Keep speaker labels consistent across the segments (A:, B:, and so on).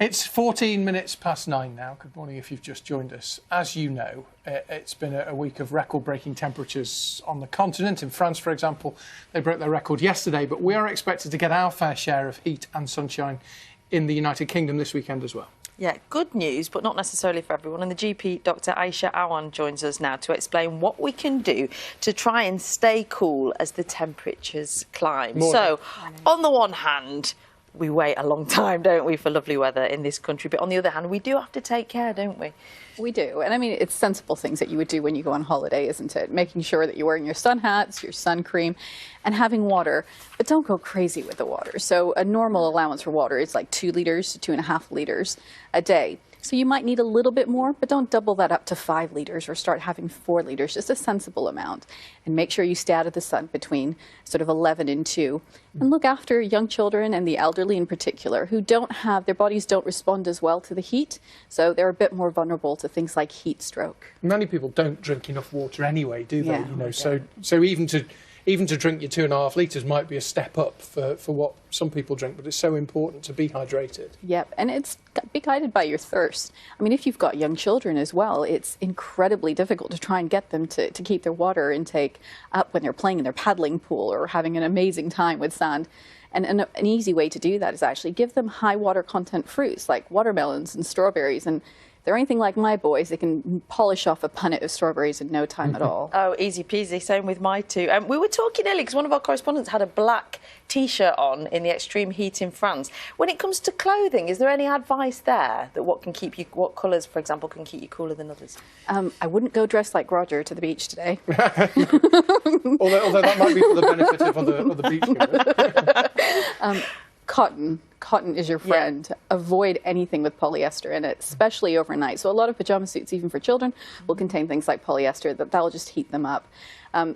A: It's 14 minutes past 9 now. Good morning if you've just joined us. As you know, it's been a week of record-breaking temperatures on the continent. In France, for example, they broke their record yesterday, but we are expected to get our fair share of heat and sunshine in the United Kingdom this weekend as well.
B: Yeah, good news, but not necessarily for everyone. And the GP, Dr. Aisha Awan, joins us now to explain what we can do to try and stay cool as the temperatures climb. So, on the one hand, we wait a long time, don't we, for lovely weather in this country. But on the other hand, we do have to take care, don't we?
C: We do. And I mean, it's sensible things that you would do when you go on holiday, isn't it? Making sure that you're wearing your sun hats, your sun cream, and having water. But don't go crazy with the water. So a normal allowance for water is like 2 litres to 2.5 litres a day. So you might need a little bit more, but don't double that up to 5 litres or start having 4 litres, just a sensible amount. And make sure you stay out of the sun between sort of 11 and 2. And look after young children and the elderly in particular who don't have, their bodies don't respond as well to the heat. So they're a bit more vulnerable to things like heat stroke.
A: Many people don't drink enough water anyway, do they?
C: Yeah.
A: You know, so even to drink your 2.5 litres might be a step up for what some people drink, but it's so important to be hydrated.
C: Yep, and it's be guided by your thirst. I mean, if you've got young children as well, it's incredibly difficult to try and get them to keep their water intake up when they're playing in their paddling pool or having an amazing time with sand. And an easy way to do that is actually give them high water content fruits like watermelons and strawberries. And if they're anything like my boys, they can polish off a punnet of strawberries in no time at all.
B: Oh, easy peasy. Same with my two. We were talking earlier because one of our correspondents had a black T-shirt on in the extreme heat in France. When it comes to clothing, is there any advice there that what colours, for example, can keep you cooler than others?
C: I wouldn't go dressed like Roger to the beach today.
A: although that might be for the benefit of other beachgoers.
C: Cotton is your friend. Yeah. Avoid anything with polyester in it, especially overnight. So a lot of pajama suits, even for children, will contain things like polyester that'll just heat them up.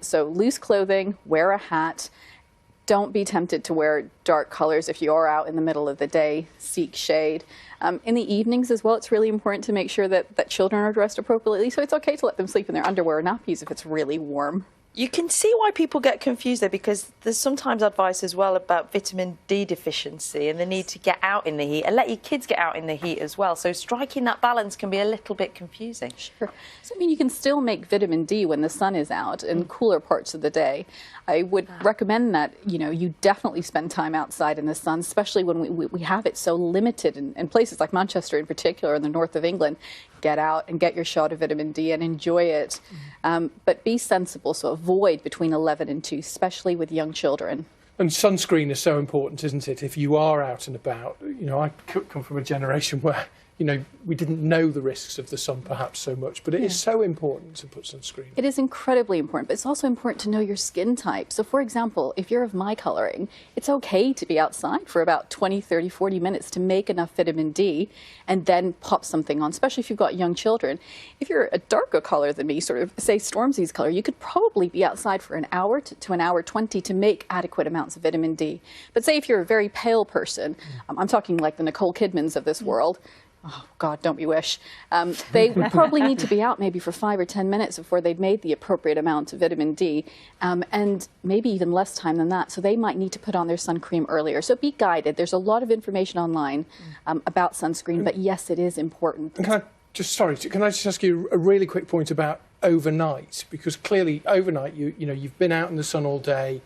C: So loose clothing, wear a hat. Don't be tempted to wear dark colors if you are out in the middle of the day. Seek shade. In the evenings as well, it's really important to make sure that children are dressed appropriately. So it's okay to let them sleep in their underwear or nappies if it's really warm.
B: You can see why people get confused there, because there's sometimes advice as well about vitamin D deficiency and the need to get out in the heat and let your kids get out in the heat as well. So striking that balance can be a little bit confusing.
C: Sure. So, I mean, you can still make vitamin D when the sun is out in cooler parts of the day. I would recommend that, you know, you definitely spend time outside in the sun, especially when we have it so limited in places like Manchester in particular, in the north of England. Get out and get your shot of vitamin D and enjoy it. But be sensible, so avoid between 11 and 2, especially with young children.
A: And sunscreen is so important, isn't it? If you are out and about, you know, I come from a generation where, you know, we didn't know the risks of the sun perhaps so much, but it is so important to put sunscreen.
C: It is incredibly important, but it's also important to know your skin type. So, for example, if you're of my colouring, it's okay to be outside for about 20, 30, 40 minutes to make enough vitamin D and then pop something on, especially if you've got young children. If you're a darker colour than me, sort of, say, Stormzy's colour, you could probably be outside for an hour to an hour 20 to make adequate amounts of vitamin D. But say if you're a very pale person, I'm talking like the Nicole Kidmans of this world, oh, God, don't we wish. They would probably need to be out maybe for 5 or 10 minutes before they've made the appropriate amount of vitamin D, and maybe even less time than that. So they might need to put on their sun cream earlier. So be guided. There's a lot of information online about sunscreen, but yes, it is important.
A: Can I just ask you a really quick point about overnight? Because clearly overnight, you know, you've been out in the sun all day,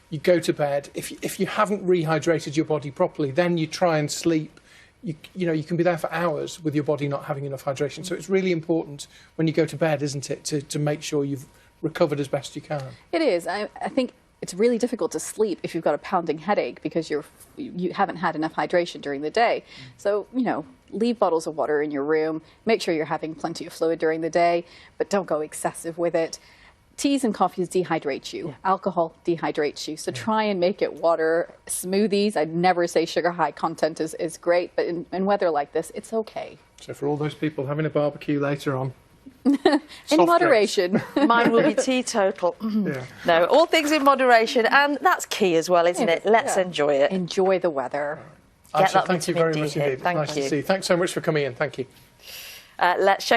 A: you go to bed. If you haven't rehydrated your body properly, then you try and sleep. You know, you can be there for hours with your body not having enough hydration. So it's really important when you go to bed, isn't it, to make sure you've recovered as best you can.
C: It is. I think it's really difficult to sleep if you've got a pounding headache because you haven't had enough hydration during the day. So, you know, leave bottles of water in your room. Make sure you're having plenty of fluid during the day, but don't go excessive with it. Teas and coffees dehydrate you. Yeah. Alcohol dehydrates you. So try and make it water. Smoothies, I'd never say sugar high content is great, but in weather like this, it's okay.
A: So for all those people having a barbecue later on,
C: in moderation.
B: Mine will be teetotal.
A: Yeah.
B: No, all things in moderation, and that's key as well, isn't it? Let's enjoy it.
C: Enjoy the weather.
A: Aisha, thank you very much indeed.
B: Thank you.
A: Nice to see you. Thanks so much for coming in. Thank you.
B: Let's check